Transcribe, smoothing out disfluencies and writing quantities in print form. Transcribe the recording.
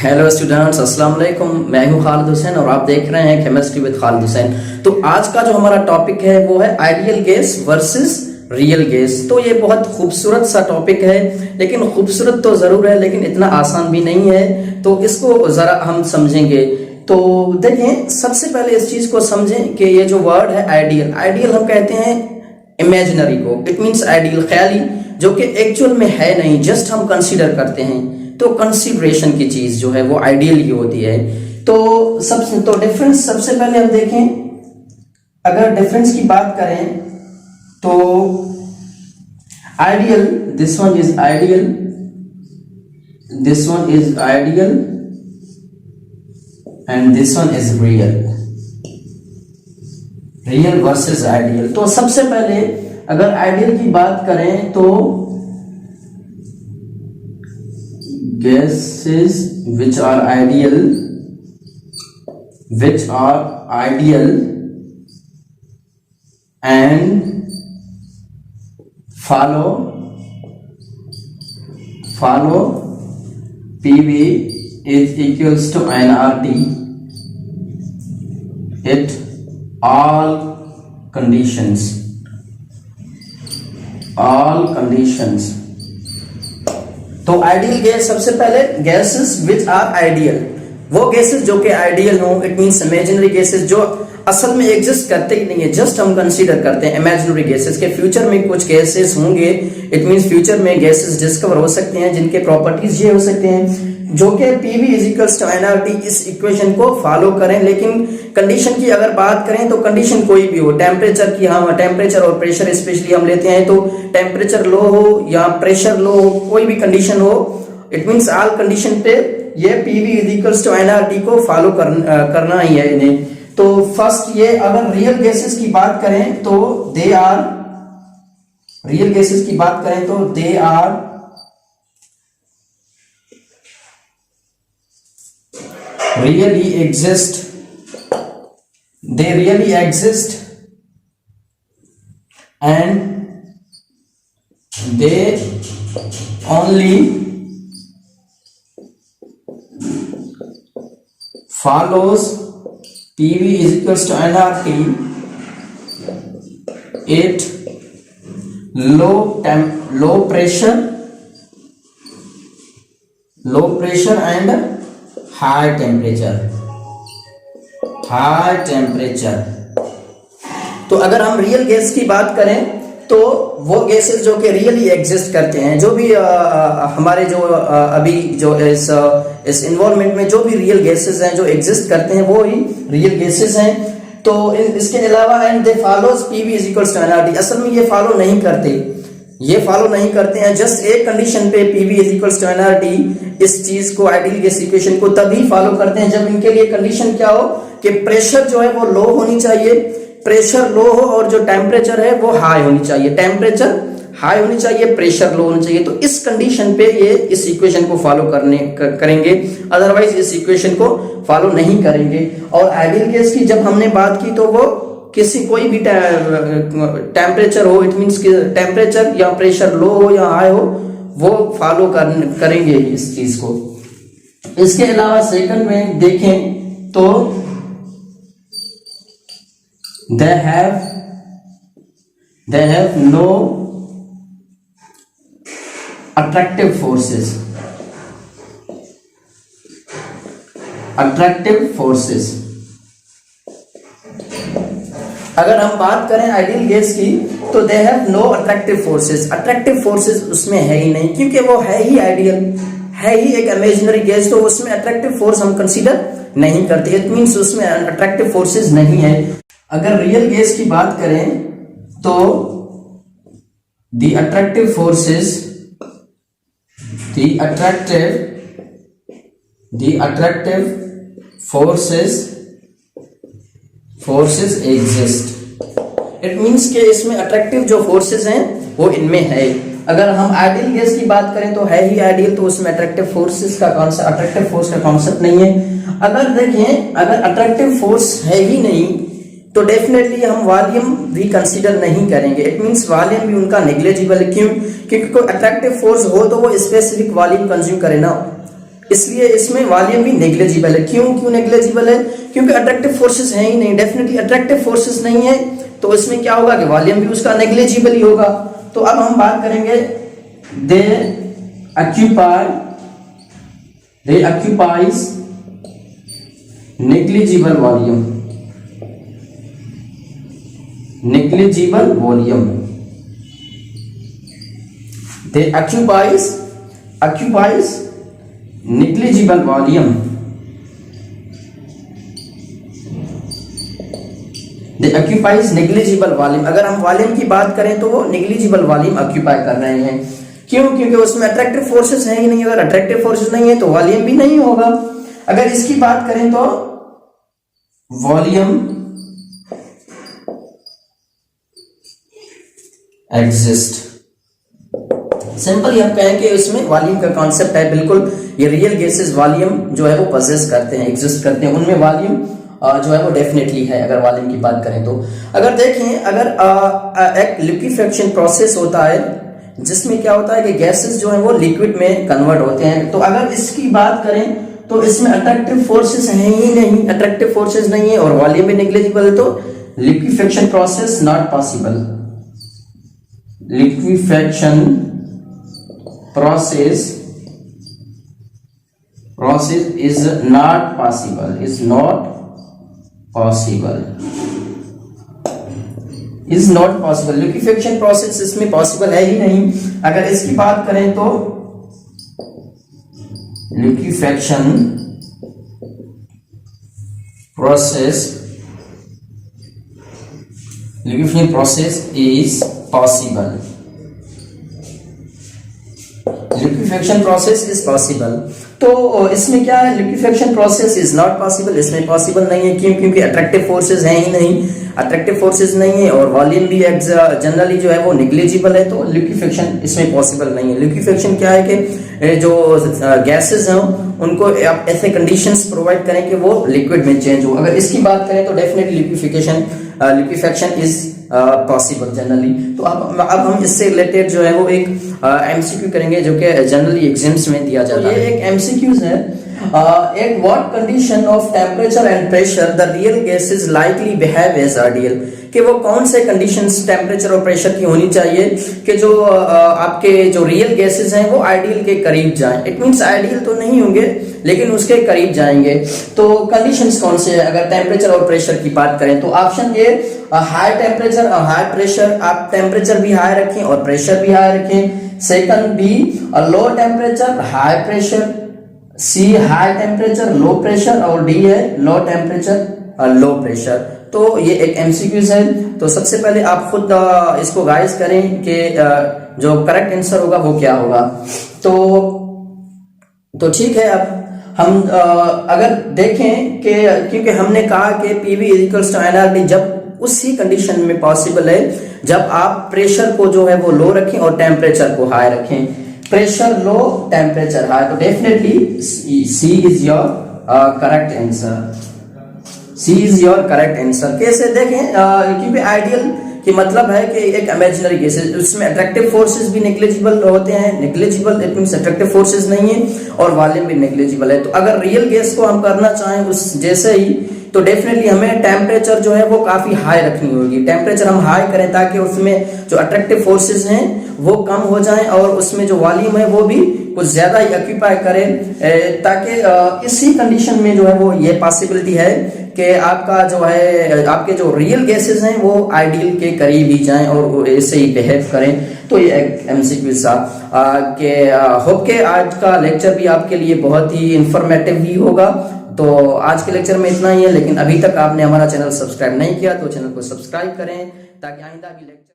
Hello students, अस्सलाम वालेकुम। मैं हूं खालिद हुसैन और आप देख रहे हैं केमिस्ट्री विद खालिद हुसैन। तो आज का जो हमारा टॉपिक है वो है ideal gas versus real gas. तो ये बहुत खूबसूरत सा टॉपिक है, लेकिन खूबसूरत तो जरूर है लेकिन इतना आसान भी नहीं है। तो इसको जरा हम समझेंगे। तो देखें, सबसे पहले इस चीज को समझें कि ये जो वर्ड है आइडियल, आइडियल हम कहते हैं इमेजिनरी को। इट मीन्स आइडियल, ख्याली, जो कि एक्चुअल में है नहीं, जस्ट हम कंसीडर करते हैं। तो कंसीडरेशन की चीज जो है वो आइडियल ही होती है। तो डिफरेंस सबसे पहले हम देखें। अगर डिफरेंस की बात करें तो ideal, this one is ideal, this one is ideal and this one is real. Real versus ideal. तो सबसे पहले अगर आइडियल की बात करें तो gases which are ideal and follow PV is equals to nRT at all conditions, तो ideal gas, सबसे पहले गैसेस विच आर आइडियल, वो गैसेस जो कि आइडियल हो। इट मींस इमेजिनरी गैसेस जो असल में एग्जिस्ट करते ही नहीं है, जस्ट हम कंसीडर करते हैं इमेजिनरी गैसेस के। फ्यूचर में कुछ गैसेस होंगे, इट मींस फ्यूचर में गैसेस डिस्कवर हो सकते हैं जिनके प्रॉपर्टीज ये हो सकते हैं जो कि PV is equals to NRT, इस इक्वेशन को फॉलो करें। लेकिन कंडीशन की अगर बात करें तो कंडीशन कोई भी हो, टेम्परेचर की, हाँ टेम्परेचर और प्रेशर स्पेशली हम लेते हैं, तो टेम्परेचर लो हो या प्रेशर लो हो, कोई भी कंडीशन हो, इट मींस ऑल कंडीशन पे ये PV is equals to NRT को फॉलो करना ही है इन्हें। तो फर्स्ट ये, अगर रियल गैसेस की बात करें तो दे आर, रियल गैसेस की बात करें तो they are really exist, they really exist and they only follows PV is equals to nRT at low pressure and high temperature. तो अगर हम रियल गैस की बात करें तो वो गैसेस जो कि रियली एग्जिस्ट करते हैं, जो भी हमारे जो अभी जो इस इन्वायरमेंट में जो भी रियल गैसेस हैं जो एग्जिस्ट करते हैं वो ही रियल गैसेस हैं। तो इसके अलावा and they follows PV is equals to NRT, असल में ये फॉलो नहीं करते हैं, जस्ट एक कंडीशन पे PV is equals to NRT, इस चीज को, आइडियल गैस इक्वेशन को तभी फॉलो करते हैं जब इनके लिए कंडीशन क्या हो कि प्रेशर जो है वो लो होनी चाहिए, प्रेशर लो हो और जो टेम्परेचर है वो हाई होनी चाहिए, टेम्परेचर हाई होनी चाहिए, प्रेशर लो होना चाहिए। तो इस कंडीशन पे ये इस इक्वेशन को फॉलो करेंगे, अदरवाइज इस इक्वेशन को फॉलो नहीं करेंगे। और आइडियल गैस की जब हमने बात की तो वो किसी कोई भी टेम्परेचर हो, इट मींस टेम्परेचर या प्रेशर लो हो या हाई हो, वो फॉलो करेंगे इस चीज को। इसके अलावा सेकंड में देखें तो they have no attractive forces, अगर हम बात करें आइडियल गैस की तो they have no attractive forces, attractive forces उसमें है ही नहीं, क्योंकि वो है ही आइडियल, है ही एक इमेजिनरी गैस, तो उसमें अट्रैक्टिव फोर्स हम कंसीडर नहीं करते। इट मींस उसमें अट्रैक्टिव फोर्सेस नहीं है। अगर रियल गैस की बात करें तो the attractive forces exist. It means के इसमें अट्रैक्टिव जो फोर्सेस हैं वो इनमें है। अगर हम आइडियल गैस की बात करें तो है ही आइडियल, तो उसमें अट्रैक्टिव फोर्स का कॉन्सेप्ट नहीं है। अगर देखें, अगर अट्रैक्टिव फोर्स है ही नहीं तो डेफिनेटली हम वॉल्यूम भी कंसीडर नहीं करेंगे। इट मींस वॉल्यूम भी उनका नेग्लिजिबल है। क्यों? क्योंकि कोई अट्रैक्टिव फोर्स हो तो वो स्पेसिफिक वॉल्यूम कंज्यूम करे ना। इसलिए इसमें वॉल्यूम भी नेग्लिजिबल है। क्यों नेग्लिजिबल है? क्योंकि अट्रैक्टिव फोर्सेस है ही नहीं, डेफिनेटली अट्रैक्टिव फोर्सेस नहीं है, तो इसमें क्या होगा कि वॉल्यूम भी उसका नेग्लिजिबल ही होगा। तो अब हम बात करेंगे दे occupies negligible volume, they occupies negligible volume, they occupies negligible volume। अगर हम वॉल्यूम की बात करें तो वो नेग्लिजिबल वॉल्यूम ऑक्यूपाई कर रहे हैं। क्यों? क्योंकि उसमें अट्रैक्टिव फोर्सेस है ही नहीं। अगर अट्रैक्टिव फोर्सेस नहीं है तो वॉल्यूम भी नहीं होगा। अगर इसकी बात करें तो वॉल्यूम एग्जिस्ट, सिंपली हम कहें कि इसमें वॉल्यूम का कॉन्सेप्ट है। बिल्कुल ये रियल गैसेस वॉल्यूम जो है वो पोजेस करते हैं, एग्जिस्ट करते हैं, उनमें वॉल्यूम जो है वो डेफिनेटली है। अगर वॉल्यूम की बात करें तो अगर देखें, अगर एक लिक्विफेक्शन प्रोसेस होता है जिसमें क्या होता है कि गैसेस जो है वो लिक्विड में कन्वर्ट होते हैं, तो अगर इसकी बात करें तो इसमें अट्रैक्टिव फोर्सेस हैं ही नहीं, अट्रैक्टिव फोर्सेस नहीं है और वॉल्यूम भी नेग्लिजिबल है, तो liquefaction process not possible. Liquefaction process is not possible, is not possible। Liquefaction process इसमें पॉसिबल है ही नहीं। अगर इसकी बात करें तो liquefaction process is possible, liquefaction process is possible. तो इसमें क्या है, liquefaction process is not possible, इसमें पॉसिबल नहीं है। क्यों? क्योंकि अट्रैक्टिव फोर्सेस हैं ही नहीं, अट्रैक्टिव फोर्सेस नहीं है और वॉल्यूम भी जनरली जो है वो नेग्लिजिबल है, तो लिक्विफेक्शन इसमें पॉसिबल नहीं है। लिक्विफेक्शन क्या है कि जो गैसेस हैं उनको आप ऐसे कंडीशंस प्रोवाइड करें कि वो लिक्विड में चेंज हो। अगर इसकी बात करें तो definitely liquefaction is possible generally. तो अब हम इससे रिलेटेड जो है वो एक एमसीक्यू करेंगे जो कि जनरली एग्जाम्स में दिया जाता है। ये एक एमसीक्यूज है। At what condition of temperature and pressure the real gases likely behave as ideal, कि वो कौन से कंडीशंस टेम्परेचर और प्रेशर की होनी चाहिए कि जो आपके जो रियल गैसेस हैं वो आइडियल के करीब जाएं। इट मींस आइडियल तो नहीं होंगे लेकिन उसके करीब जाएंगे। तो कंडीशंस कौन से हैं अगर टेम्परेचर और प्रेशर की बात करें तो ऑप्शन ए हाई टेम्परेचर और हाई प्रेशर, आप टेम्परेचर भी हाई रखें और प्रेशर भी हाई रखें। Second B low temperature high pressure, C high temperature low pressure और डी है लो टेम्परेचर लो प्रेशर। तो ये एक एमसीक्यूज है। तो सबसे पहले आप खुद इसको गाइस करें कि जो करेक्ट आंसर होगा वो क्या होगा। तो ठीक है, अब हम अगर देखें कि क्योंकि हमने कहा कि पीवी इक्वल्स टू एनआरटी जब उसी कंडीशन में पॉसिबल है जब आप प्रेशर को जो है वो लो रखें और टेम्परेचर को हाई रखें। प्रेशर लो टेम्परेचर हाई, तो definitely C is your correct answer. C is your correct answer. कैसे देखें, क्योंकि आइडियल कि मतलब है कि एक इमेजिनरी गैस है, उसमें अट्रैक्टिव फोर्सेस भी नेग्लिजिबल होते हैं। Negligible it means attractive forces नहीं है और वॉल्यूम भी नेग्लिजिबल है। तो अगर रियल गैस को हम करना चाहें उस जैसे ही, तो डेफिनेटली हमें टेम्परेचर जो है वो काफी हाई रखनी होगी। टेम्परेचर हम हाई करें ताकि उसमें जो अट्रैक्टिव फोर्सेस हैं वो कम हो जाएं और उसमें जो वॉल्यूम है वो भी कुछ ज्यादा ही ऑक्यूपाई करें, ताकि इसी कंडीशन में जो है वो ये पॉसिबिलिटी है कि आपका जो है आपके जो रियल गैसेस हैं वो आइडियल के करीब ही जाएं और वो ऐसे ही बिहेव करें। तो ये एक एमसीक्यू था कि होप के आज का लेक्चर भी आपके लिए बहुत ही इंफॉर्मेटिव भी होगा। तो आज के लेक्चर में इतना ही है, लेकिन अभी तक आपने हमारा चैनल सब्सक्राइब नहीं किया तो चैनल को सब्सक्राइब करें ताकि आइंदा भी लेक्चर